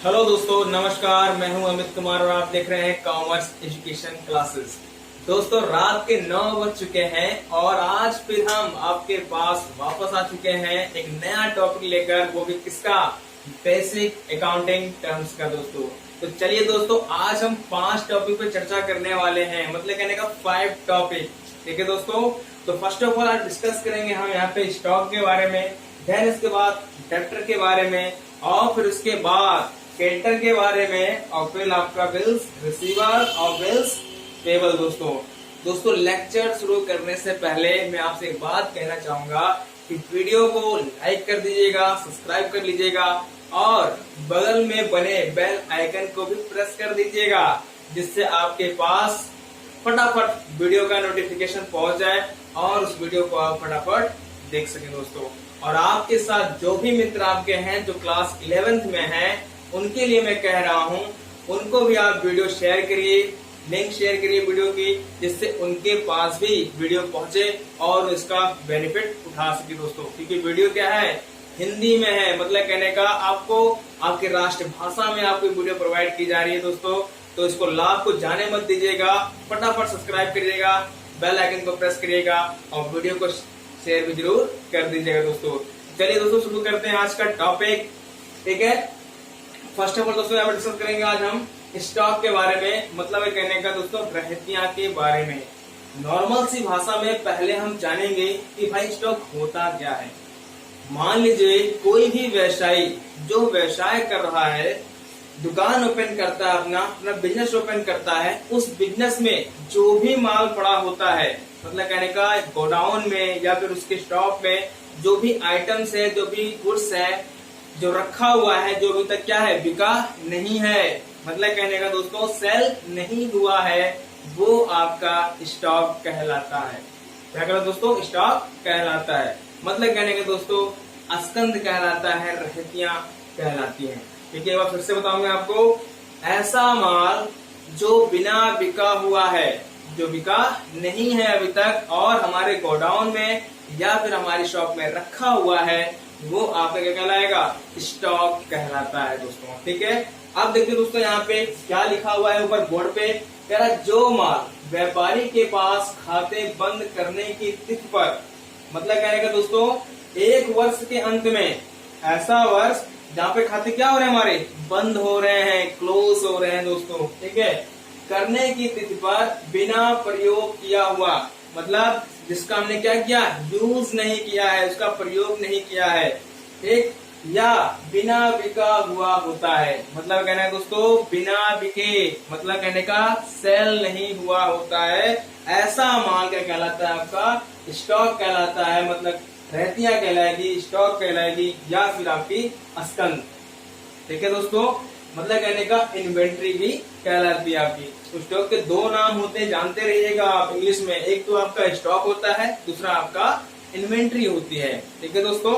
Hello दोस्तों, नमस्कार। मैं हूं अमित कुमार और आप देख रहे हैं कॉमर्स एजुकेशन क्लासेस। दोस्तों, रात के 9 बज चुके हैं और आज फिर हम आपके पास वापस आ चुके हैं एक नया टॉपिक लेकर, वो भी किसका? बेसिक अकाउंटिंग टर्म्स का। दोस्तों तो चलिए दोस्तों, आज हम 5 टॉपिक पे चर्चा करने वाले हैं, मतलब कहने का 5 टॉपिक। ठीक है दोस्तों, तो फर्स्ट ऑफ ऑल आज डिस्कस करेंगे हम यहाँ पे स्टॉक के बारे में, देन इसके बाद डेब्टर के बारे में, और फिर उसके बाद क्रेडिटर के बारे में, और फिर आपका बिल्स रिसीवर और बिल्स पेबल। दोस्तों लेक्चर शुरू करने से पहले मैं आपसे एक बात कहना चाहूंगा कि वीडियो को लाइक कर दीजिएगा, सब्सक्राइब कर लीजिएगा और बगल में बने बेल आइकन को भी प्रेस कर दीजिएगा, जिससे आपके पास फटाफट वीडियो का नोटिफिकेशन पहुंच जाए और उस वीडियो को आप फटाफट देख सकें। दोस्तों, और आपके साथ जो भी मित्र आपके हैं जो क्लास 11th में हैं, उनके लिए मैं कह रहा हूं, उनको भी आप वीडियो शेयर करिए, लिंक शेयर करिए वीडियो की, जिससे उनके पास भी वीडियो पहुंचे और इसका बेनिफिट उठा सके। दोस्तों, क्योंकि वीडियो क्या है, हिंदी में है, मतलब कहने का आपको आपके राष्ट्रभाषा में आपको वीडियो प्रोवाइड की जा रही है। दोस्तों, तो इसको लाभ को जाने मत दीजिएगा, फटाफट सब्सक्राइब करिएगा, बेल आइकन को प्रेस करिएगा और वीडियो को शेयर भी जरूर कर दीजिएगा। दोस्तों चलिए दोस्तों, शुरू करते हैं आज का टॉपिक। ठीक है, फर्स्ट ऑफ ऑल दोस्तों यहाँ पर डिस्कस करेंगे आज हम स्टॉक के बारे में, मतलब है कहने का दोस्तों रहतियां के बारे में। नॉर्मल सी भाषा में पहले हम जानेंगे कि भाई स्टॉक होता क्या है। मान लीजिए कोई भी व्यवसायी जो व्यवसाय कर रहा है, दुकान ओपन करता है, अपना बिजनेस ओपन करता है, उस बिजनेस में जो भी माल पड़ा होता है, मतलब कहने का गोडाउन में या फिर उसके स्टॉक में जो भी आइटम्स है, जो भी गुड्स है, जो रखा हुआ है, जो अभी तक क्या है, बिका नहीं है, मतलब कहने का दोस्तों सेल नहीं हुआ है, वो आपका स्टॉक कहलाता है। क्या कहलाता दोस्तों? स्टॉक कहलाता है। मतलब कहने का दोस्तों स्कंद कहलाता है, रहतियां कहलाती हैं। ठीक है, एक बार फिर से बताऊंगा आपको, ऐसा माल जो बिना बिका हुआ है, जो बिका नहीं है अभी तक और हमारे गोडाउन में या फिर हमारी शॉप में रखा हुआ है, वो आपका क्या कहलाएगा? स्टॉक कहलाता है। दोस्तों ठीक है, अब देखिए दोस्तों यहाँ पे क्या लिखा हुआ है ऊपर बोर्ड पे, कह रहा जो माल व्यापारी के पास खाते बंद करने की तिथि पर, मतलब कहने का दोस्तों 1 वर्ष के अंत में, ऐसा वर्ष जहाँ पे खाते क्या हो रहे हैं, हमारे बंद हो रहे हैं, क्लोज हो रहे हैं। दोस्तों ठीक है, करने की तिथि पर बिना प्रयोग किया हुआ, मतलब जिसका हमने क्या किया, यूज नहीं किया है, उसका प्रयोग नहीं किया है, ठीक, या बिना बिका हुआ होता है, मतलब कहना है दोस्तों बिना बिके, मतलब कहने का सेल नहीं हुआ होता है, ऐसा माल क्या कहलाता है? आपका स्टॉक कहलाता है। मतलब रहतियां कहलाएगी, स्टॉक कहलाएगी, या फिर आपकी स्कंद। ठीक है दोस्तों, मतलब कहने का इन्वेंट्री भी कहलाती है आपकी। तो स्टॉक के 2 नाम होते हैं, जानते रहिएगा आप इंग्लिश में, एक तो आपका स्टॉक होता है, दूसरा आपका इन्वेंट्री होती है। ठीक है दोस्तों,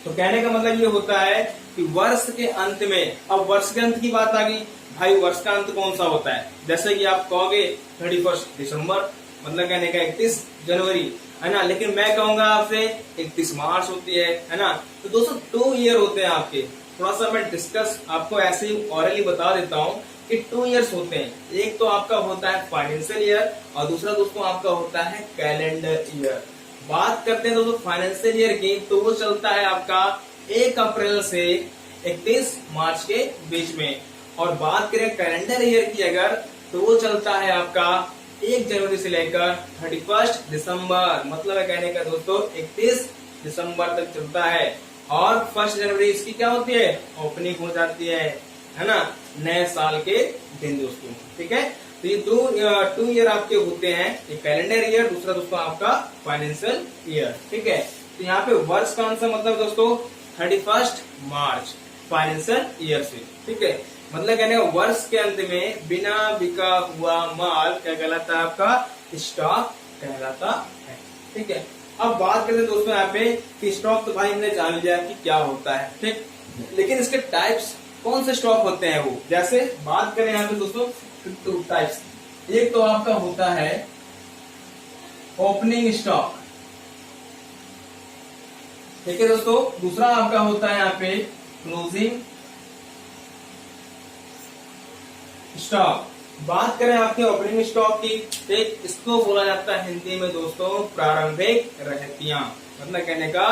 तो कहने का मतलब ये होता है कि वर्ष के अंत में, अब वर्ष के अंत की बात आ गई भाई, वर्ष का अंत कौन सा होता है? जैसे कि आप कहोगे 31 दिसंबर, मतलब कहने का 31 जनवरी, है ना, लेकिन मैं कहूंगा आपसे 31 मार्च होती है ना। तो दोस्तों 2 ईयर होते हैं आपके, थोड़ा सा मैं डिस्कस आपको ऐसे ही ऑरली बता देता हूँ कि 2 ईयर्स होते हैं। एक तो आपका होता है फाइनेंशियल ईयर और दूसरा दोस्तों आपका होता है कैलेंडर ईयर। बात करते हैं दोस्तों फाइनेंशियल ईयर की, तो वो चलता है आपका 1 अप्रैल से 31 मार्च के बीच में, और बात करें कैलेंडर ईयर की अगर, तो वो चलता है आपका 1 जनवरी से लेकर 31 दिसंबर, मतलब कहने का दोस्तों 31 दिसंबर तक चलता है। और 1 जनवरी इसकी क्या होती है, ओपनिंग हो जाती है ना, नए साल के दिन। दोस्तों ठीक है, तो ये 2 ईयर आपके होते हैं, एक कैलेंडर ईयर, दूसरा दोस्तों आपका फाइनेंशियल ईयर। ठीक है, तो यहाँ पे वर्ष का आंसर मतलब दोस्तों 31 मार्च फाइनेंशियल ईयर से। ठीक है, मतलब कहने का वर्ष के अंत में बिना बिका हुआ माल क्या कहलाता है? आपका स्टॉक कहलाता है। ठीक है, अब बात करते हैं दोस्तों यहाँ पे कि स्टॉक तो भाई हमने जान लिया कि क्या होता है, ठीक, लेकिन इसके टाइप्स कौन से स्टॉक होते हैं वो, जैसे बात करें यहाँ पे दोस्तों 2 टाइप्स। एक तो आपका होता है ओपनिंग स्टॉक, ठीक है दोस्तों, दूसरा आपका होता है यहाँ पे क्लोजिंग स्टॉक। बात करें आपके ओपनिंग स्टॉक की, तो इसको बोला जाता है हिंदी में दोस्तों प्रारंभिक रहतियां, मतलब कहने का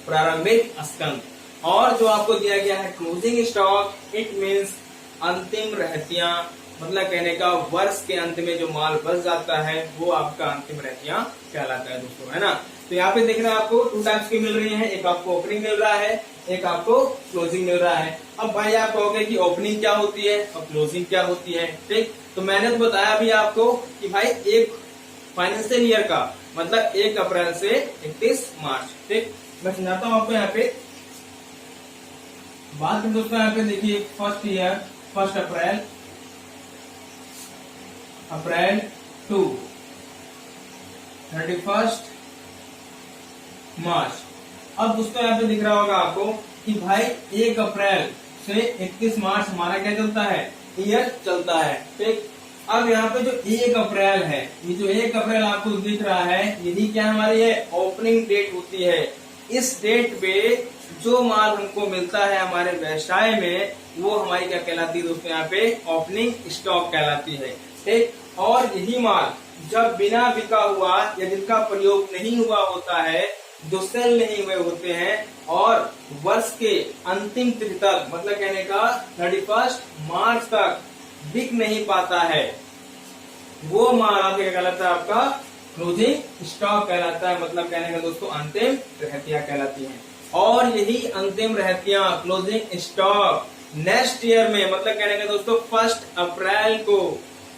प्रारंभिक स्कंद। और जो आपको दिया गया है क्लोजिंग स्टॉक, इट मीन्स अंतिम रहतियां, मतलब कहने का वर्ष के अंत में जो माल बच जाता है वो आपका अंतिम रहतियां कहलाता है दोस्तों, है ना। तो यहाँ पे देख रहे हैं आपको 2 टाइप्स की मिल रही है, एक आपको ओपनिंग मिल रहा है, एक आपको क्लोजिंग मिल रहा है। अब भाई आप कहोगे कि ओपनिंग क्या होती है और क्लोजिंग क्या होती है, ठीक। तो मैंने तो बताया अभी आपको कि भाई एक फाइनेंशियल ईयर का मतलब 1 अप्रैल से 31 मार्च, ठीक। मैं समझाता हूँ आपको यहाँ पे बात करें दोस्तों। यहाँ पे देखिए फर्स्ट ईयर, 1 अप्रैल टू 31 मार्च। अब दोस्तों यहाँ पे दिख रहा होगा आपको कि भाई 1 अप्रैल से 31 मार्च हमारा क्या चलता है, ईयर चलता है, ठीक। अब यहाँ पे जो 1 अप्रैल है, ये जो 1 अप्रैल आपको दिख रहा है, यही क्या हमारी है ओपनिंग डेट होती है। इस डेट पे जो माल हमको मिलता है हमारे व्यवसाय में वो हमारी क्या कहलाती है दोस्तों, यहाँ पे ओपनिंग स्टॉक कहलाती है, ठीक। और यही माल जब बिना बिका हुआ या जिनका प्रयोग नहीं हुआ होता है, जो सेल नहीं हुए होते हैं और वर्ष के अंतिम तिथि तक मतलब कहने का 31 मार्च तक बिक नहीं पाता है, वो माल आपके क्या कहलाता है, आपका क्लोजिंग स्टॉक कहलाता है, मतलब कहने का दोस्तों अंतिम रहतियां कहलाती हैं। और यही अंतिम रहतियां क्लोजिंग स्टॉक नेक्स्ट ईयर में मतलब कहने का दोस्तों 1 अप्रैल को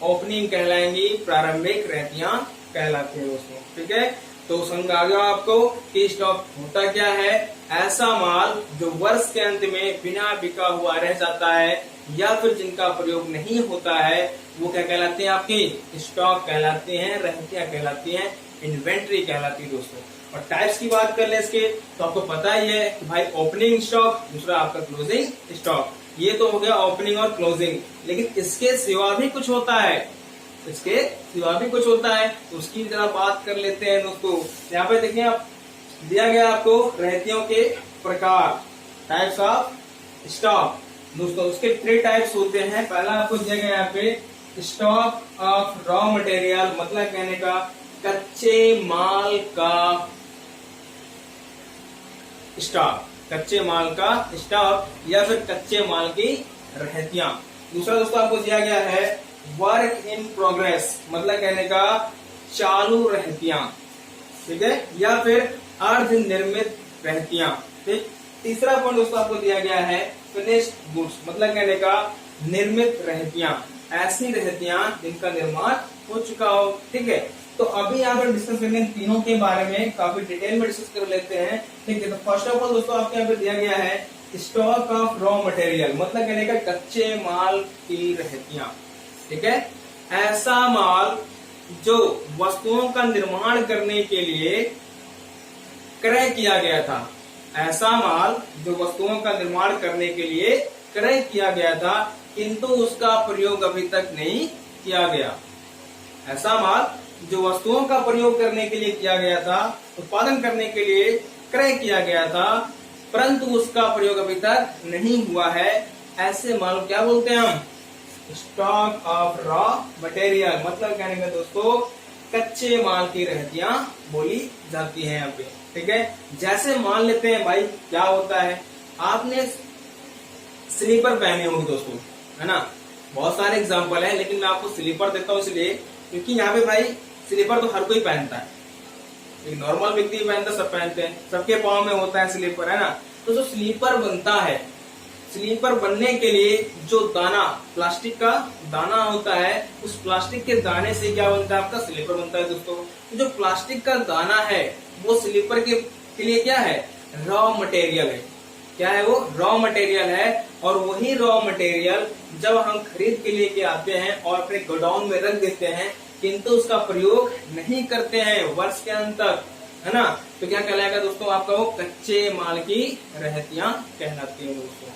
ओपनिंग कहलाएंगी, प्रारंभिक रहतियां कहलाती है दोस्तों, ठीक है। तो समझ आ गया आपको कि स्टॉक होता क्या है, ऐसा माल जो वर्ष के अंत में बिना बिका हुआ रह जाता है या फिर जिनका प्रयोग नहीं होता है वो क्या कहलाते हैं, आपकी स्टॉक कहलाते हैं, रहतियां कहलाती हैं, इन्वेंट्री कहलाती है दोस्तों। और टाइप्स की बात कर ले इसके तो आपको पता ही है कि भाई ओपनिंग स्टॉक, दूसरा आपका क्लोजिंग स्टॉक। ये तो हो गया ओपनिंग और क्लोजिंग, लेकिन इसके सिवा भी कुछ होता है, इसके सिवा भी कुछ होता है, तो उसकी जरा बात कर लेते हैं दोस्तों। यहाँ पे देखिए आप दिया गया आपको रहतियों के प्रकार, टाइप्स ऑफ स्टॉक दोस्तों। उसके 3 टाइप्स होते हैं। पहला आपको दिया गया यहाँ पे स्टॉक ऑफ रॉ मटेरियल, मतलब कहने का कच्चे माल का स्टॉक, कच्चे माल का स्टॉक या फिर कच्चे माल की रहतियां। दूसरा दोस्तों आपको दिया गया है वर्क इन प्रोग्रेस, मतलब कहने का चालू रहतियां, ठीक है, या फिर अर्ध निर्मित रहतियां, ठीक। तीसरा पॉइंट दोस्तों आपको दिया गया है फिनिश्ड गुड्स, मतलब कहने का निर्मित रहतियां, ऐसी रहतियां जिनका निर्माण हो चुका हो, ठीक है। तो अभी यहाँ पर डिस्कस करेंगे तीनों के बारे में, काफी डिटेल में डिस्कस कर लेते हैं, ठीक है। तो फर्स्ट ऑफ ऑल दोस्तों आपके यहाँ पे दिया गया है स्टॉक ऑफ रॉ मटेरियल, मतलब कहने का कच्चे माल की रहतियां, ठीक है। ऐसा माल जो वस्तुओं का निर्माण करने के लिए क्रय किया गया था, ऐसा माल जो वस्तुओं का निर्माण करने के लिए क्रय किया गया था किंतु उसका प्रयोग अभी तक नहीं किया गया। ऐसा माल जो वस्तुओं का प्रयोग करने के लिए किया गया था, उत्पादन करने के लिए क्रय किया गया था, परंतु उसका प्रयोग अभी तक नहीं हुआ है, ऐसे माल क्या बोलते हैं हम, स्टॉक ऑफ रॉ मटेरियल, मतलब कहने का दोस्तों कच्चे माल की रहतियां बोली जाती हैं यहाँ पे, ठीक है। जैसे मान लेते हैं भाई क्या होता है, आपने स्लीपर पहने होंगे दोस्तों, है ना। बहुत सारे एग्जांपल है लेकिन मैं आपको स्लीपर देता हूँ इसलिए क्योंकि यहाँ पे भाई स्लीपर तो हर कोई पहनता है, एक नॉर्मल व्यक्ति पहनता, सब पहनते हैं, सबके पाँव में होता है स्लीपर, है ना। तो जो स्लीपर बनता है, स्लीपर बनने के लिए जो दाना, प्लास्टिक का दाना होता है, उस प्लास्टिक के दाने से क्या बनता है, आपका स्लीपर बनता है दोस्तों। तो जो प्लास्टिक का दाना है वो स्लीपर के लिए क्या है, रॉ मटेरियल है। क्या है वो, रॉ मटेरियल है। और वही रॉ मटेरियल जब हम खरीद के लेके आते हैं और अपने गोडाउन में रख देते हैं किंतु उसका प्रयोग नहीं करते हैं वर्ष के अंत तक, है ना, तो क्या कहलाएगा दोस्तों, आपका वो कच्चे माल की रहतियां कहलाती है दोस्तों।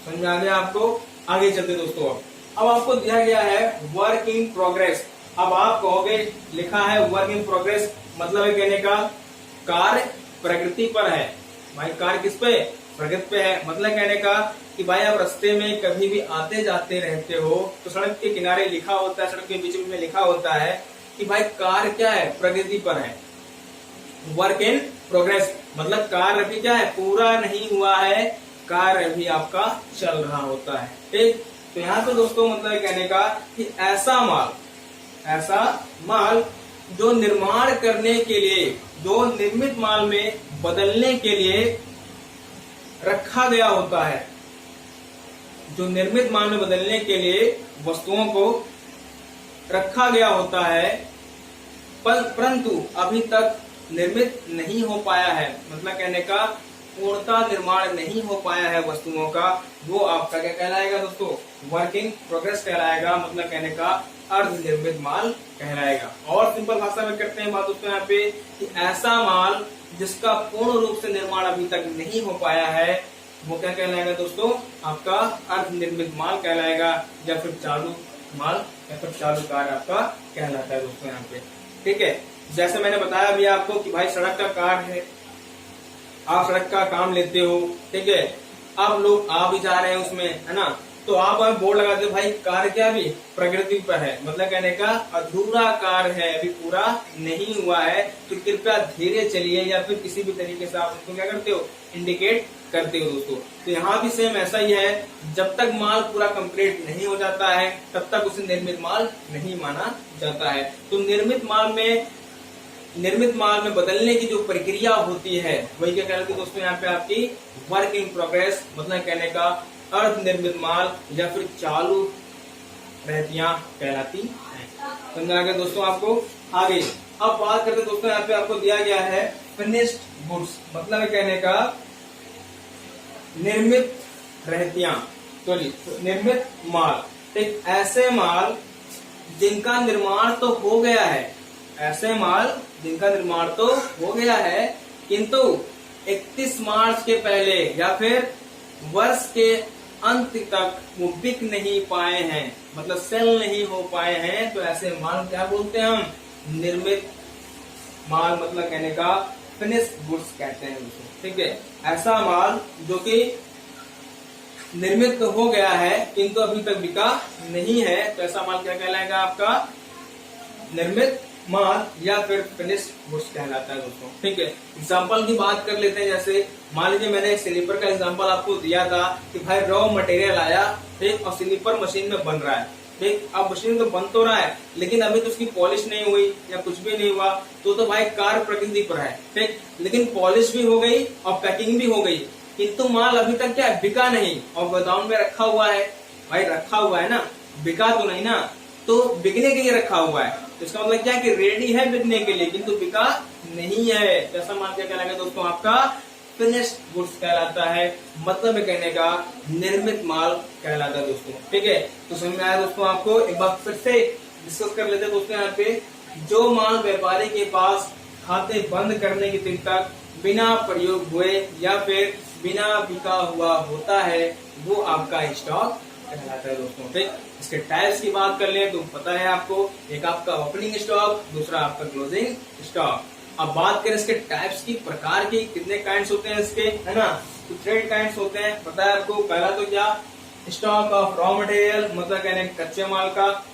समझ आ गया आपको। आगे चलते दोस्तों, अब आपको दिया गया है वर्क इन प्रोग्रेस। अब आप कहोगे लिखा है वर्क इन प्रोग्रेस, मतलब कहने का कार्य प्रगति पर है। भाई कार्य किस पे, प्रगति पे है। मतलब कहने का कि भाई आप रास्ते में कभी भी आते जाते रहते हो तो सड़क के किनारे लिखा होता है, सड़क के बीच में लिखा होता है कि भाई कार क्या है, प्रगति पर है, वर्क इन प्रोग्रेस। मतलब कार्य अभी क्या है, पूरा नहीं हुआ है, कार्य अभी आपका चल रहा होता है। ठीक, तो यहाँ पे दोस्तों मतलब कहने का कि ऐसा माल जो निर्माण करने के लिए, जो निर्मित माल में बदलने के लिए रखा गया होता है, जो निर्मित माल में बदलने के लिए वस्तुओं को रखा गया होता है, परंतु अभी तक निर्मित नहीं हो पाया है। मतलब कहने का पूर्णता निर्माण नहीं हो पाया है वस्तुओं का, वो आपका क्या कहलाएगा दोस्तों, वर्क इन प्रोग्रेस कहलाएगा। मतलब कहने का अर्ध निर्मित माल कहलाएगा। और सिंपल भाषा में करते हैं बात दोस्तों यहाँ पे कि ऐसा माल जिसका पूर्ण रूप से निर्माण अभी तक नहीं हो पाया है, वो क्या कहलाएगा दोस्तों, आपका अर्ध निर्मित माल कहलाएगा, या फिर चालू माल या फिर चालू कार्य आपका कहलाता है दोस्तों यहाँ पे। ठीक है, जैसे मैंने बताया अभी आपको कि भाई सड़क का कार्य है, आप सड़क का काम लेते हो, ठीक है, आप लोग आ भी जा रहे हैं उसमें, है ना, तो आप बोर्ड लगाते हो भाई कार्य क्या भी प्रगति पर है। मतलब कहने का अधूरा कार्य है, अभी पूरा नहीं हुआ है, तो कृपया धीरे चलिए, या फिर किसी भी तरीके से आप उसको क्या करते हो, इंडिकेट करते हो दोस्तों। तो यहाँ भी सेम ऐसा ही है, जब तक माल पूरा कंप्लीट नहीं हो जाता है तब तक उसे निर्मित माल नहीं माना जाता है। तो निर्मित माल में बदलने की जो प्रक्रिया होती है वही क्या कहलाती है दोस्तों, यहाँ पे आपकी वर्क इन प्रोग्रेस। मतलब कहने का अर्ध निर्मित माल या फिर चालू रहतियां कहलाती हैं। समझ आ गया दोस्तों आपको। आगे अब बात करते दोस्तों, यहाँ पे आपको दिया गया है फिनिश्ड गुड्स। मतलब कहने का निर्मित रहतियां, निर्मित माल। एक ऐसे माल जिनका निर्माण तो हो गया है, ऐसे माल जिनका निर्माण तो हो गया है, किंतु 31 मार्च के पहले या फिर वर्ष के अंत तक वो बिक नहीं पाए हैं, मतलब सेल नहीं हो पाए हैं, तो ऐसे माल क्या बोलते हैं हम, निर्मित माल। मतलब कहने का फिनिश्ड गुड्स कहते हैं उसको। ठीक है, ऐसा माल जो कि निर्मित तो हो गया है किंतु अभी तक बिका नहीं है, तो ऐसा माल क्या कहलाएगा, आपका निर्मित माल या फिर फिनिश्ड गुड्स कहलाता है दोस्तों। ठीक है, एग्जांपल की बात कर लेते हैं। जैसे मान लीजिए मैंने एक स्लीपर का एग्जांपल आपको दिया था कि भाई रॉ मटेरियल आया, ठीक, और स्लीपर मशीन में बन रहा है। ठीक, अब मशीन तो बन तो रहा है लेकिन अभी तो उसकी पॉलिश नहीं हुई या कुछ भी नहीं हुआ, तो भाई कार्य प्रकृति पर है। ठीक, लेकिन पॉलिश भी हो गई और पैकिंग भी हो गई, किंतु माल अभी तक क्या बिका नहीं और गोदाम में रखा हुआ है। भाई रखा हुआ है ना, बिका तो नहीं ना, तो बिकने के लिए रखा हुआ है, तो इसका मतलब क्या है कि रेडी है बिकने के लिए किंतु बिका नहीं है। ऐसा माल क्या कहलाएगा दोस्तों, आपका फिनिश्ड गुड्स कहलाता है। मतलब कहने का निर्मित माल कहलाता है दोस्तों। ठीक है, तो समझ में आया दोस्तों आपको। एक बार फिर से डिस्कस कर लेते हैं दोस्तों। यहाँ पे जो माल व्यापारी के पास खाते बंद करने की तिथि तक बिना प्रयोग हुए या फिर बिना बिका हुआ होता है, वो आपका स्टॉक कहलाता है दोस्तों। ठीक, इसके टाइप्स की बात कर ले तो पता है आपको, एक आपका ओपनिंग स्टॉक, दूसरा आपका क्लोजिंग स्टॉक। अब बात करें इसके टाइप्स की, प्रकार की, कितने काइंड्स होते हैं इसके, है ना, तो 3 काइंड्स होते हैं, पता है आपको। पहला तो क्या, स्टॉक ऑफ रॉ मटेरियल, मतलब कहने कच्चे माल का,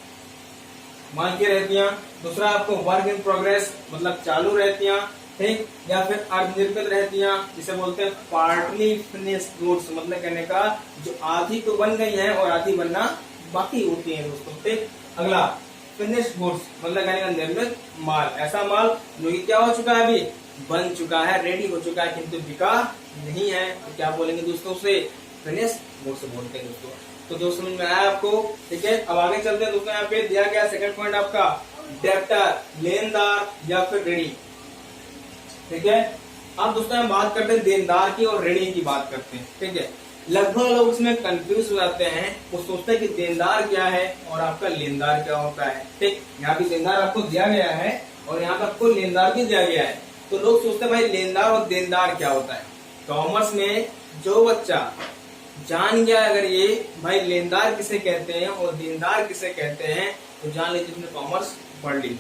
माल की रहतियां। दूसरा आपको वर्क इन प्रोग्रेस, मतलब चालू रहतियां, ठीक, या फिर अर्धनिर्मित रहतियां, जिसे बोलते हैं पार्टली फिनिश्ड गुड्स। मतलब कहने का जो आधी तो बन गई है और आधी बनना बाकी होती है दोस्तों। ठीक, अगला फिनिश्ड गुड्स, मतलब कहने का निर्मित माल, ऐसा माल जो कि क्या हो चुका है, अभी बन चुका है, रेडी हो चुका है किंतु बिका नहीं है, तो क्या बोलेंगे दोस्तों उसे, फिनिश्ड गुड्स बोलते हैं दोस्तों। तो दोस्तों समझ में आया आपको। ठीक है, अब आगे चलते हैं दोस्तों। यहाँ पे दिया गया सेकंड पॉइंट आपका डेब्टर, लेनदार या फिर ऋणी। ठीक है, अब दोस्तों हम बात करते हैं देनदार की और ऋणी की बात करते हैं। ठीक है, लगभग लोग इसमें कंफ्यूज हो जाते हैं, वो सोचते हैं कि देनदार क्या है और आपका लेनदार क्या होता है। ठीक, यहाँ भी देनदार आपको दिया गया है और यहाँ पे आपको लेनदार भी दिया गया है, तो लोग सोचते हैं भाई लेनदार और देनदार क्या होता है। कॉमर्स में जो बच्चा जान गया अगर ये भाई लेनदार किसे कहते हैं और देनदार किसे कहते हैं, तो जान लीजिए उसने कॉमर्स पढ़ ली।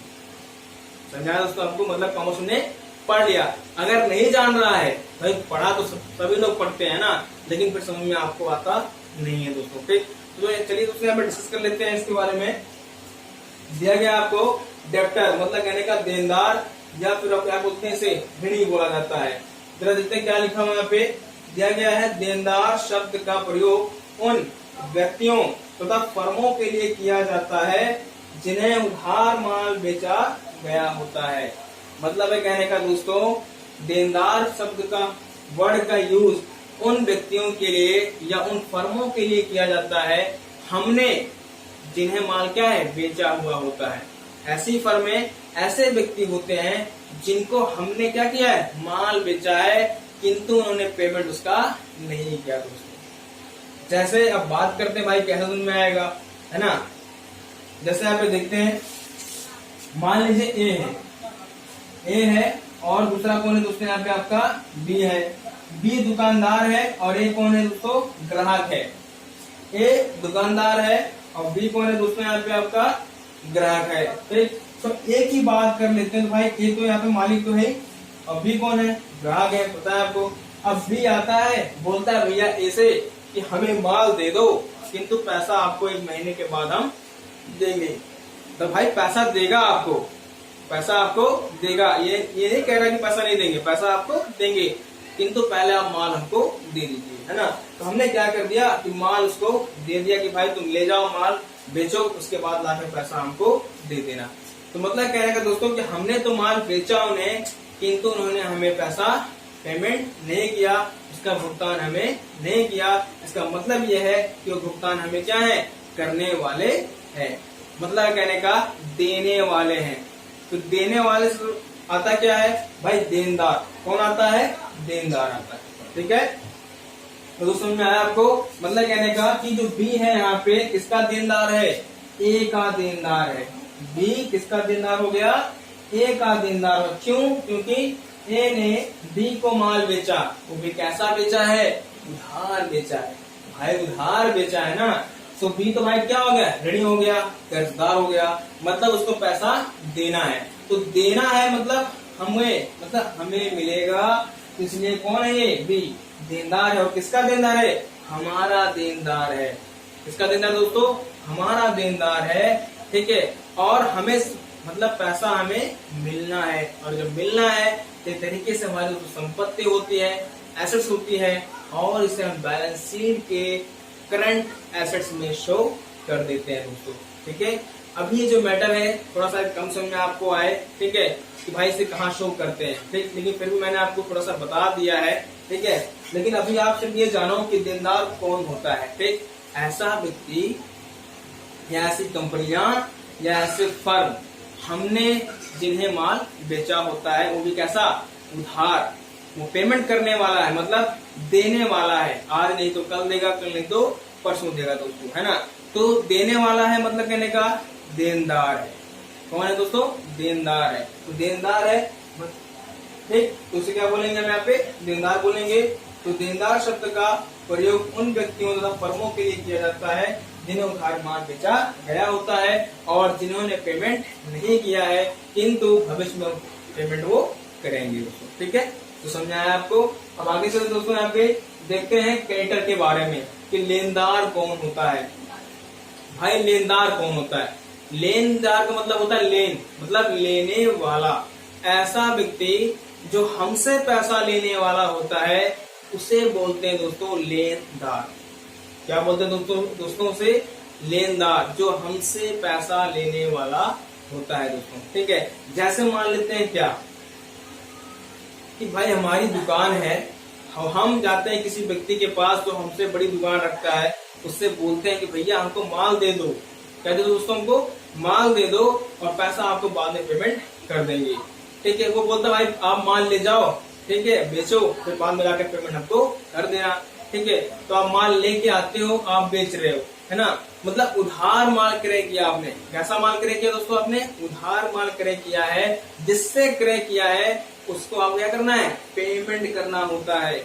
समझा दोस्तों आपको, मतलब कॉमर्स ने पढ़ लिया। अगर नहीं जान रहा है भाई, पढ़ा तो सभी लोग पढ़ते हैं ना, लेकिन फिर समझ में आपको आता नहीं है दोस्तों। ठीक, तो चलिए दोस्तों यहाँ पे डिस्कस कर लेते हैं इसके बारे में। दिया गया आपको डेब्टर मतलब कहने का देनदार, या फिर क्या बोलते हैं इसे ऋणी बोला जाता है। जरा देखते हैं क्या लिखा हुआ यहाँ पे। दिया गया है देनदार शब्द का प्रयोग उन व्यक्तियों तथा फर्मों के लिए किया जाता है जिन्हें उधार माल बेचा गया होता है। मतलब है कहने का दोस्तों, देनदार शब्द का वर्ड का यूज उन व्यक्तियों के लिए या उन फर्मों के लिए किया जाता है हमने जिन्हें माल क्या है बेचा हुआ होता है। ऐसी फर्में ऐसे व्यक्ति होते हैं जिनको हमने क्या किया है माल बेचा है, किंतु उन्होंने पेमेंट उसका नहीं किया दोस्तों। जैसे अब बात करते हैं भाई कैसे समझ में आएगा, है ना। जैसे यहाँ पे देखते हैं, मान लीजिए ए है और दूसरा कौन है दोस्तों यहाँ पे आपका बी है। बी दुकानदार है और ए कौन है दोस्तों ग्राहक है। ए दुकानदार है और बी कौन है दोस्तों यहाँ पे आपका ग्राहक है। ठीक, तो एक ही बात कर लेते हैं। तो भाई ए तो यहाँ पे मालिक तो है और बी कौन है ग्राहक है, पता है आपको। अब बी आता है बोलता है भैया ए से कि हमें माल दे दो, किंतु पैसा आपको 1 महीने के बाद हम देंगे। तो भाई पैसा देगा आपको, पैसा आपको देगा। ये नहीं कह रहा कि पैसा नहीं देंगे, पैसा आपको देंगे, किंतु पहले आप माल हमको दे दीजिए, है ना। तो हमने क्या कर दिया कि माल उसको दे दिया कि भाई तुम ले जाओ माल बेचो, उसके बाद लाके पैसा हमको दे देना। तो मतलब कहने का दोस्तों कि हमने तो माल बेचा उन्हें, किंतु उन्होंने हमें पैसा पेमेंट नहीं किया, उसका भुगतान हमें नहीं किया। इसका मतलब यह है कि वो भुगतान हमें क्या है करने वाले हैं। मतलब कहने का देने वाले हैं। तो देने वाले से आता क्या है भाई देनदार। कौन आता है देनदार आता है। ठीक है, तो दोस्तों समझ में आया आपको। मतलब कहने का कि जो बी है यहाँ पे किसका देनदार है ए का देनदार है। बी किसका देनदार हो गया ए का देनदार हो। क्यों? क्योंकि ए ने बी को माल बेचा, वो भी कैसा बेचा है उधार बेचा है भाई, उधार बेचा है ना। तो बी तो भाई क्या हो गया ऋणी हो गया, कर्जदार हो गया, मतलब उसको पैसा देना है। तो देना है मतलब हमें मिलेगा, इसलिए कौन है ये बी देनदार है। और किसका देनदार है हमारा देनदार है। किसका देनदार दोस्तों हमारा देनदार है। ठीक है, और हमें मतलब पैसा हमें मिलना है, और जब मिलना है तो तरीके से हमारी जो संपत्ति होती है एसेट्स होती है, और इसे हम बैलेंस शीट के करंट एसेट्स में शो कर देते हैं दोस्तों। ठीक है, अभी ये जो मैटर है थोड़ा सा कम समझ में आपको आए, ठीक है, कि भाई इसे कहाँ शो करते हैं। ठीक, लेकिन फिर भी मैंने आपको थोड़ा सा बता दिया है। ठीक है, लेकिन अभी आप सिर्फ ये जानो कि देनदार कौन होता है। ठीक, ऐसा व्यक्ति या ऐसी कंपनियां या ऐसे फर्म हमने जिन्हें माल बेचा होता है, वो भी कैसा उधार, वो पेमेंट करने वाला है, मतलब देने वाला है। आज नहीं तो कल देगा, कल नहीं तो परसों देगा दोस्तों, है ना। तो देने वाला है मतलब कहने का देनदार है। कौन है दोस्तों देनदार है। तो देनदार है, ठीक, तो उसे क्या बोलेंगे हम यहाँ पे देनदार बोलेंगे। तो देनदार शब्द का प्रयोग उन व्यक्तियों तथा फर्मों के लिए किया जाता है जिन्हें उधार माल बेचा गया होता है और जिन्होंने पेमेंट नहीं किया है, किंतु भविष्य में पेमेंट वो करेंगे दोस्तों। ठीक है, तो समझ आया आपको। अब आगे चलते दोस्तों यहाँ पे देखते हैं क्रेडिटर के बारे में कि लेनदार कौन होता है। भाई लेनदार कौन होता है। लेनदार का मतलब होता है लेन, मतलब लेने वाला। ऐसा व्यक्ति जो हमसे पैसा लेने वाला होता है उसे बोलते हैं दोस्तों लेनदार। क्या बोलते हैं दोस्तों से लेनदार, जो हमसे पैसा लेने वाला होता है दोस्तों। ठीक है, जैसे मान लेते हैं क्या कि भाई हमारी दुकान है, हम जाते हैं किसी व्यक्ति के पास जो हमसे बड़ी दुकान रखता है, उससे बोलते हैं कि भैया हमको माल दे दो। कहते हैं दोस्तों हमको माल दे दो और पैसा आपको बाद में पेमेंट कर देंगे। ठीक है, वो बोलता है भाई आप माल ले जाओ, ठीक है, बेचो, फिर बाद में जाकर पेमेंट हमको कर देना। ठीक है, तो आप माल लेके आते हो, आप बेच रहे हो, है ना। मतलब उधार माल क्रय किया आपने। कैसा माल क्रय किया दोस्तों आपने उधार माल क्रय किया है। जिससे क्रय किया है उसको आप क्या करना है पेमेंट करना होता है।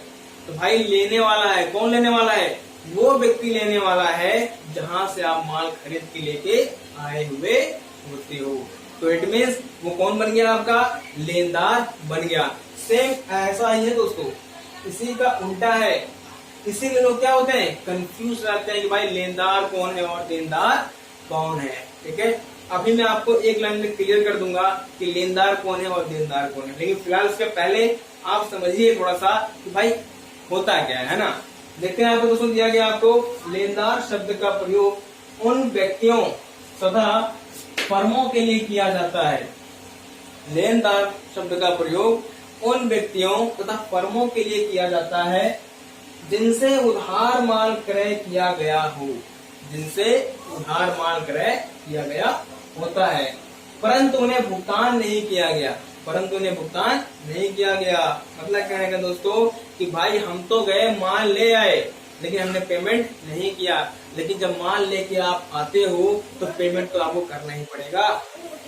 तो भाई लेने वाला है, कौन लेने वाला है वो व्यक्ति लेने वाला है जहां से आप माल खरीद के लेके आए हुए होते हो। तो इट मीन्स वो कौन बन गया, आपका लेनदार बन गया। सेम ऐसा ही है दोस्तों, इसी का उल्टा है। इसीलिए लोग क्या होते हैं, कंफ्यूज रहते हैं कि भाई लेनदार कौन है और देनदार कौन है। ठीक है, अभी मैं आपको एक लाइन में क्लियर कर दूंगा कि लेनदार कौन है और देनदार कौन है, लेकिन फिलहाल उसके पहले आप समझिए थोड़ा सा कि भाई होता क्या है ना। देखते हैं, आपको दोस्तों दिया गया आपको लेनदार शब्द का प्रयोग उन व्यक्तियों तथा फर्मों के लिए किया जाता है। लेनदार शब्द का प्रयोग उन व्यक्तियों तथा फर्मों के लिए किया जाता है जिनसे उधार माल क्रय किया गया हो, जिनसे उधार माल क्रय किया गया होता है, परंतु उन्हें भुगतान नहीं किया गया, परंतु उन्हें भुगतान नहीं किया गया। मतलब कहने का दोस्तों कि भाई हम तो गए माल ले आए लेकिन हमने पेमेंट नहीं किया, लेकिन जब माल लेके आप आते हो तो पेमेंट तो आपको करना ही पड़ेगा।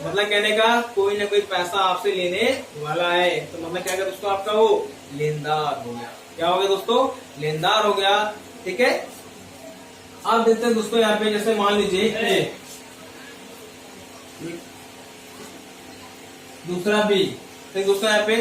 मतलब कहने का कोई ना कोई पैसा आपसे लेने वाला है, तो मतलब क्या दोस्तों आपका वो लेनदार हो गया। क्या हो गया दोस्तों, लेनदार हो गया। ठीक है, आप देखते हैं दोस्तों यहाँ पे, जैसे मान लीजिए दूसरा भी, तो दोस्तों यहाँ पे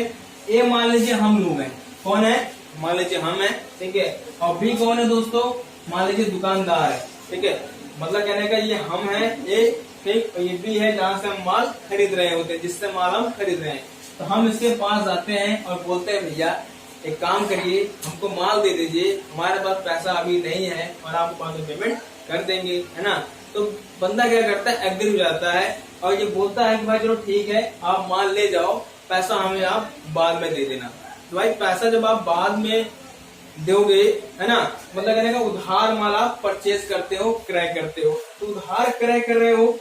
ए मान लीजिए हम लोग हैं, कौन है, मान लीजिए हम हैं, ठीक है, और बी कौन है दोस्तों, मान लीजिए दुकानदार है। ठीक है, मतलब कहने का ये हम हैं ए, ठीक, और ये बी है जहाँ से हम माल खरीद रहे होते हैं, जिससे माल हम खरीद रहे हैं। तो हम इसके पास जाते हैं और बोलते हैं भैया एक काम करिए, हमको माल दे दीजिए, हमारे पास पैसा अभी नहीं है और आपको बाद में पेमेंट कर देंगे, है ना। तो बंदा क्या करता है, एग्री हो जाता है और ये बोलता है कि भाई चलो ठीक है, आप माल ले जाओ, पैसा हमें आप बाद में दे देना। तो भाई पैसा जब आप बाद में दोगे, है ना, मतलब कहने का उधार माल आप परचेज करते हो, क्रय करते हो, तो उधार क्रय कर रहे हो,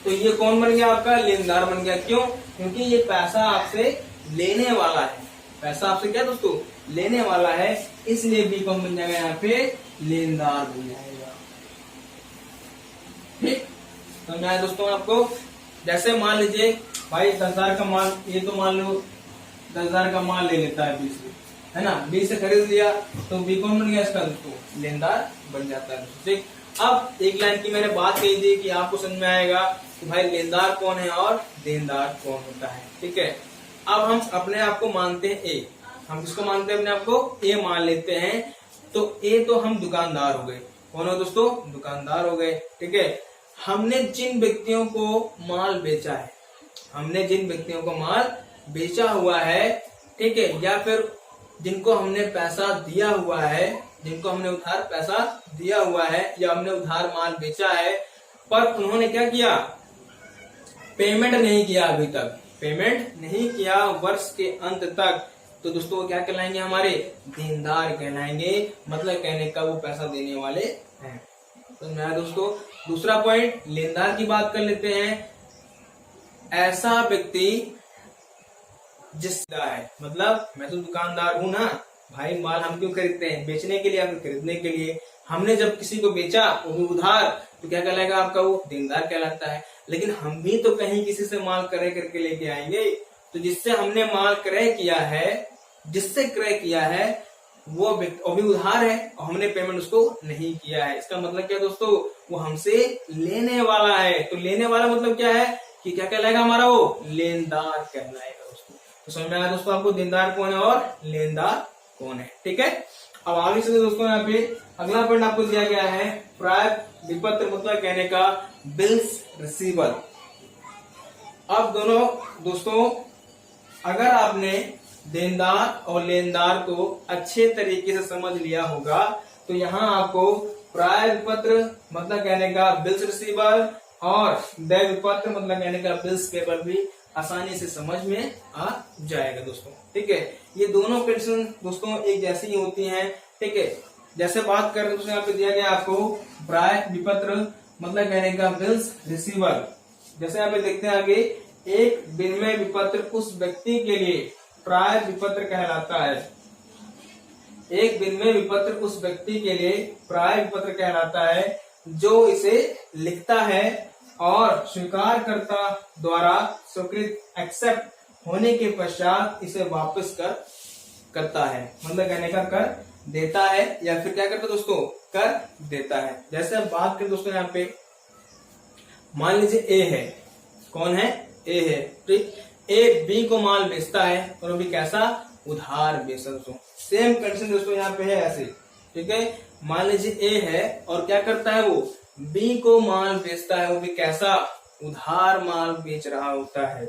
तो ये कौन बन गया, आपका लेनदार बन गया। क्यों, क्योंकि ये पैसा आपसे लेने वाला है, पैसा आपसे क्या दोस्तों लेने वाला है, इसलिए बी कौन बन जाएगा, यहाँ पे लेनदार बन जाएगा। ठीक, तो मैं दोस्तों आपको, जैसे मान लीजिए भाई 10,000 का माल, ये तो मान लो 10,000 का माल ले लेता है बी से, है ना, बी से खरीद लिया, तो बी कौन बन गया इसका दोस्तों, लेनदार बन जाता है। ठीक, अब एक लाइन की मैंने बात कही थी कि आपको समझ में आएगा कि भाई लेनदार कौन है और देनदार कौन होता है। ठीक है, अब हम अपने आप को मानते हैं ए, हम किसको मानते हैं, अपने आप को ए मान लेते हैं। तो ए तो हम दुकानदार हो गए, कौन हो दोस्तों, दुकानदार हो गए। ठीक है, हमने जिन व्यक्तियों को माल बेचा है, हमने जिन व्यक्तियों को माल बेचा हुआ है, ठीक है, या फिर जिनको हमने पैसा दिया हुआ है, जिनको हमने उधार पैसा दिया हुआ है या हमने उधार माल बेचा है, पर उन्होंने क्या किया, पेमेंट नहीं किया, अभी तक पेमेंट नहीं किया वर्ष के अंत तक, तो दोस्तों वो क्या कहलाएंगे, हमारे देनदार कहलाएंगे। मतलब कहने का वो पैसा देने वाले हैं। तो मैं दोस्तों दूसरा पॉइंट लेनदार की बात कर लेते हैं। ऐसा व्यक्ति जिसका है, मतलब मैं तो दुकानदार हूं ना भाई, माल हम क्यों खरीदते हैं, बेचने के लिए या फिर खरीदने के लिए। हमने जब किसी को बेचा वो भी उधार, तो क्या कहलाएगा आपका, वो देनदार कहलाता है। लेकिन हम भी तो कहीं किसी से माल क्रय करके लेके आएंगे, तो जिससे हमने माल क्रय किया है, जिससे क्रय किया है वो भी उधार है और हमने पेमेंट उसको नहीं किया है। इसका मतलब क्या दोस्तों, वो हमसे लेने वाला है। तो लेने वाला मतलब क्या है कि क्या कहलाएगा हमारा, वो लेनदार कहलाएगा दोस्तों। तो समझ में आया दोस्तों आपको देनदार कौन है और लेनदार कौन है। ठीक है, अब आगे चलिए दोस्तों, यहाँ पे अगला पॉइंट आपको दिया गया है प्राप्य विपत्र, मतलब कहने का बिल्स रिसीवर। अब दोनों दोस्तों, अगर आपने देनदार और लेनदार को अच्छे तरीके से समझ लिया होगा, तो यहाँ आपको प्राप्य विपत्र मतलब कहने का बिल्स रिसीवर और देय विपत्र मतलब कहने का बिल्स पेबल भी आसानी से समझ में आ जाएगा दोस्तों। ठीक है, ये दोनों कंडीशन दोस्तों एक जैसी ही होती हैं। ठीक है, जैसे बात करें दोस्तों, यहाँ पे दिया गया आपको प्राप्य विपत्र मतलब कहने का बिल्स रिसीवर। जैसे यहाँ पे देखते हैं आगे, एक विनिमय विपत्र उस व्यक्ति के लिए प्राप्य विपत्र कहलाता है। एक विनिमय विपत्र उस व्यक्ति के लिए प्राप्य विपत्र कहलाता है जो इसे लिखता है और स्वीकारकर्ता द्वारा स्वीकृत एक्सेप्ट होने के पश्चात इसे वापस करता है। मतलब कहने का कर देता है या फिर क्या करता है दोस्तों, कर देता है। जैसे अब बात करें दोस्तों, यहाँ पे मान लीजिए ए है, कौन है? ए है। ठीक, ए बी को माल बेचता है और वो भी कैसा? उधार बेचता दोस्तों। सेम कंडीशन दोस्तों यहाँ पे है ऐसे। ठीक है, मान लीजिए ए है और क्या करता है वो? बी को माल बेचता है, वो भी कैसा? उधार माल बेच रहा होता है।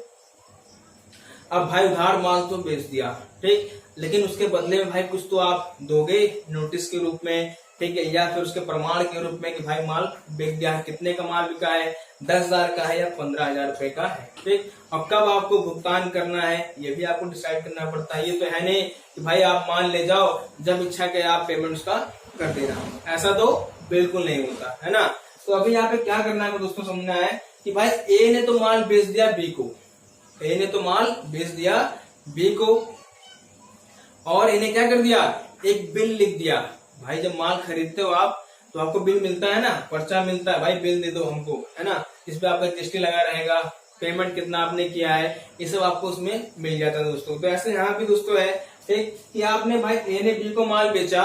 अब भाई उधार माल तो बेच दिया, ठीक, लेकिन उसके बदले में भाई कुछ तो आप दोगे नोटिस के रूप में, ठीक है, या फिर उसके प्रमाण के रूप में कि भाई माल बिक गया है। कितने का माल बिका है? 10,000 का है या 15,000 रुपए का है। ठीक, अब कब आपको भुगतान करना है ये भी आपको डिसाइड करना पड़ता है। ये तो है नहीं कि भाई आप माल ले जाओ, जब इच्छा के आप पेमेंट उसका कर देना, ऐसा तो बिल्कुल नहीं होता है ना। तो अभी यहाँ पे क्या करना है दोस्तों, समझना है कि भाई ए ने तो माल बेच दिया बी को, ए ने तो माल बेच दिया बी को, और इन्हें क्या कर दिया? एक बिल लिख दिया। भाई जब माल खरीदते हो आप तो आपको बिल मिलता है ना, पर्चा मिलता है, भाई बिल दे दो हमको, है ना। इसमें आपका जीएसटी लगा रहेगा, पेमेंट कितना आपने किया है, ये सब आपको उसमें मिल जाता है दोस्तों। तो ऐसे यहाँ भी दोस्तों है ठीक कि आपने भाई ए ने बी को माल बेचा,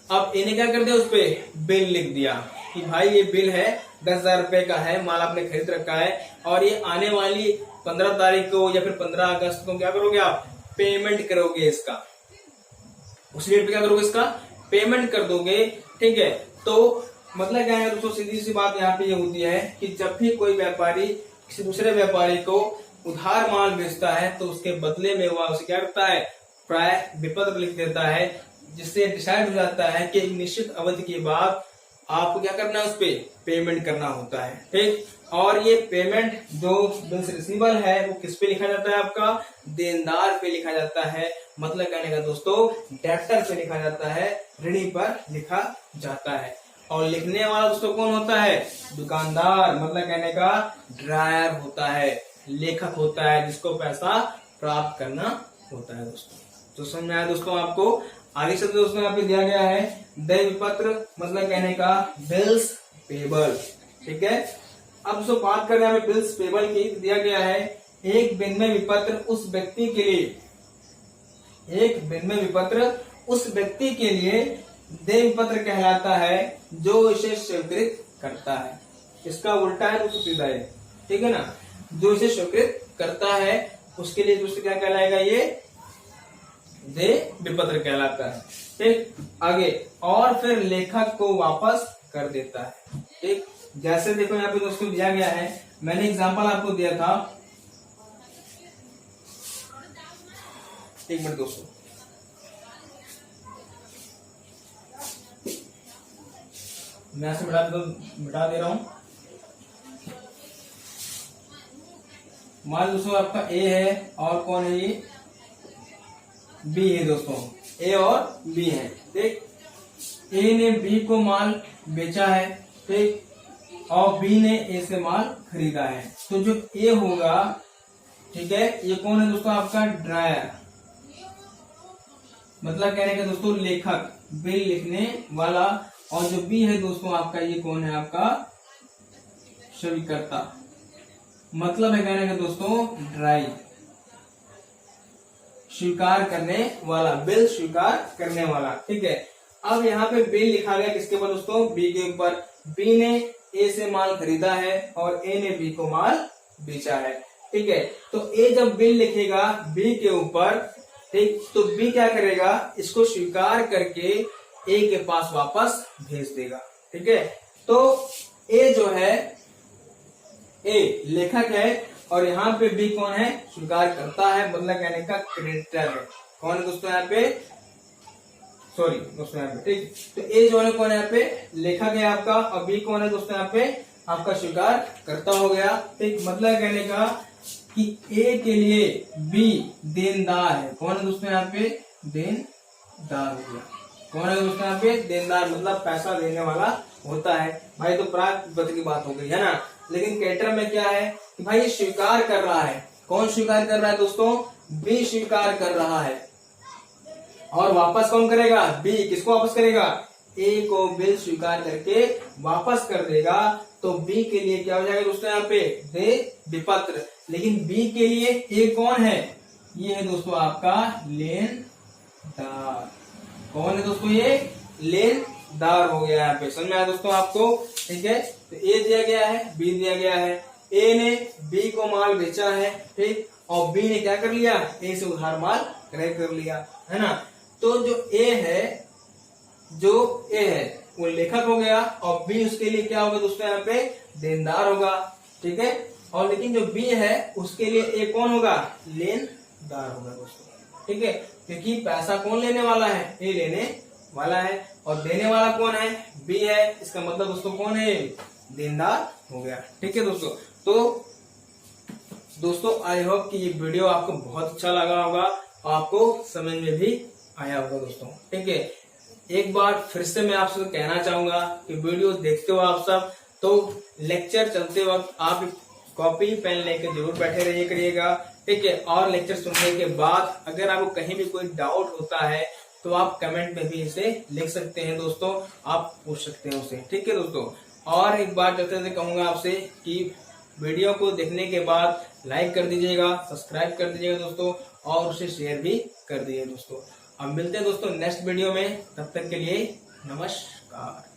अब ए ने क्या कर दिया? उस पे बिल लिख दिया कि भाई ये बिल है 10,000 रुपए का है, माल आपने खरीद रखा है और ये आने वाली 15 तारीख को या फिर 15 अगस्त को क्या करोगे आप? पेमेंट करोगे इसका। उस डेट पे क्या करोगे? इसका पेमेंट कर दोगे। ठीक है, तो मतलब क्या है दोस्तों, सीधी सी बात यहाँ पे ये होती है कि जब भी कोई व्यापारी किसी दूसरे व्यापारी को उधार माल बेचता है तो उसके बदले में वह उसे क्या करता है? प्राय विपत्र लिख देता है, जिससे डिसाइड हो जाता है कि एक निश्चित अवधि के बाद आपको क्या करना है? उस पे पेमेंट करना होता है। ठीक, और ये पेमेंट जो बिल्स रिसीवेबल है वो किस पे लिखा जाता है? आपका देनदार पे लिखा जाता है। मतलब कहने का दोस्तों डेब्टर पे लिखा जाता है, ऋणी पर लिखा जाता है। और लिखने वाला दोस्तों कौन होता है? दुकानदार, मतलब कहने का ड्रायर होता है, लेखक होता है, जिसको पैसा प्राप्त करना होता है दोस्तों। तो समझ में आया दोस्तों आपको? आगे से दोस्तों यहाँ पे दिया गया है देय विपत्र, मतलब कहने का बिल्स पेबल। ठीक है, अब दोस्तों बात करें हमें बिल्स पेबल की, दिया गया है एक विनिमय विपत्र उस व्यक्ति के लिए, एक विनिमय विपत्र उस व्यक्ति के लिए देय विपत्र कहलाता है जो इसे स्वीकृत करता है। इसका उल्टा है दोस्तों सीधा है, ठीक है ना। जो इसे स्वीकृत करता है उसके लिए दोस्तों क्या कहलाएगा? ये देय विपत्र कहलाता है। ठीक, आगे और फिर लेखक को वापस कर देता है। ठीक, जैसे देखो यहाँ पे दोस्तों दिया गया है, मैंने एग्जांपल आपको दिया था, एक मिनट दोस्तों, मैं ऐसे मिटा दे रहा हूं। मान दोस्तों आपका ए है और कौन है? ये बी है दोस्तों, ए और बी है। ठीक, ए ने बी को माल बेचा है, ठीक, और बी ने ए से माल खरीदा है। तो जो ए होगा, ठीक है, ये कौन है दोस्तों? आपका ड्रायर, मतलब कहने का दोस्तों लेखक, बिल लिखने वाला। और जो बी है दोस्तों आपका, ये कौन है? आपका स्वीकर्ता, मतलब है कहने का दोस्तों ड्राई, स्वीकार करने वाला, बिल स्वीकार करने वाला। ठीक है, अब यहाँ पे बिल लिखा गया किसके ऊपर दोस्तों? बी के ऊपर। बी ने ए से माल खरीदा है और ए ने बी को माल बेचा है। ठीक है, तो ए जब बिल लिखेगा बी के ऊपर, ठीक, तो बी क्या करेगा? इसको स्वीकार करके ए के पास वापस भेज देगा। ठीक है, तो ए जो है, ए लेखक है और यहाँ पे बी कौन है? स्वीकार करता है, मतलब कहने का क्रेडिटर है। कौन है दोस्तों यहाँ पे? सॉरी दोस्तों यहाँ पे, ठीक, तो ए जो है कौन है यहाँ पे? लेखक है आपका, और बी कौन है दोस्तों यहाँ पे? आपका स्वीकार करता हो गया। ठीक, मतलब कहने का कि ए के लिए बी देनदार है। कौन है दोस्तों यहाँ पे? देनदार हो गया। कौन है दोस्तों यहाँ पे? देनदार, मतलब पैसा देने वाला होता है। भाई तो प्राप्त की बात हो गई है ना। लेकिन कैटर में क्या है कि भाई ये स्वीकार कर रहा है। कौन स्वीकार कर रहा है दोस्तों? बी स्वीकार कर रहा है। और वापस कौन करेगा? बी। किसको वापस करेगा? ए को बिल स्वीकार करके वापस कर देगा। तो बी के लिए क्या हो जाएगा दोस्तों यहाँ पे? देय विपत्र। लेकिन बी के लिए ए कौन है? ये है दोस्तों आपका लेनदार। कौन है दोस्तों? ये लेनदार हो गया यहाँ पे। समझ में आया दोस्तों आपको? ठीक है, तो ए दिया गया है, बी दिया गया है। ए ने बी को माल बेचा है, ठीक, और बी ने क्या कर लिया, ए से उधार माल क्रय कर लिया, है ना। तो जो ए है वो लेखक हो गया और बी उसके लिए क्या होगा दोस्तों, यहाँ पे देनदार होगा, ठीक है। और लेकिन जो बी है उसके लिए ए कौन होगा, लेनदार होगा दोस्तों, ठीक है, क्योंकि पैसा कौन लेने वाला है, ए लेने वाला है, और देने वाला कौन है, बी है। इसका मतलब दोस्तों कौन है, देनदार हो गया, ठीक है दोस्तों। तो दोस्तों आई होप कि ये वीडियो आपको बहुत अच्छा लगा होगा और आपको समझ में भी आया होगा दोस्तों, ठीक है। एक बार फिर से मैं आपसे कहना चाहूंगा कि वीडियो देखते हो आप सब, तो लेक्चर चलते वक्त आप कॉपी पेन लेकर जरूर बैठे रहिए करिएगा, ठीक है। और लेक्चर सुनने के बाद अगर आपको कहीं भी कोई डाउट होता है तो आप कमेंट में भी इसे लिख सकते हैं दोस्तों, आप पूछ सकते हैं उसे, ठीक है दोस्तों। और एक बार जैसे कहूंगा आपसे कि वीडियो को देखने के बाद लाइक कर दीजिएगा, सब्सक्राइब कर दीजिएगा दोस्तों, और उसे शेयर भी कर दीजिए दोस्तों। अब मिलते हैं दोस्तों नेक्स्ट वीडियो में, तब तक के लिए नमस्कार।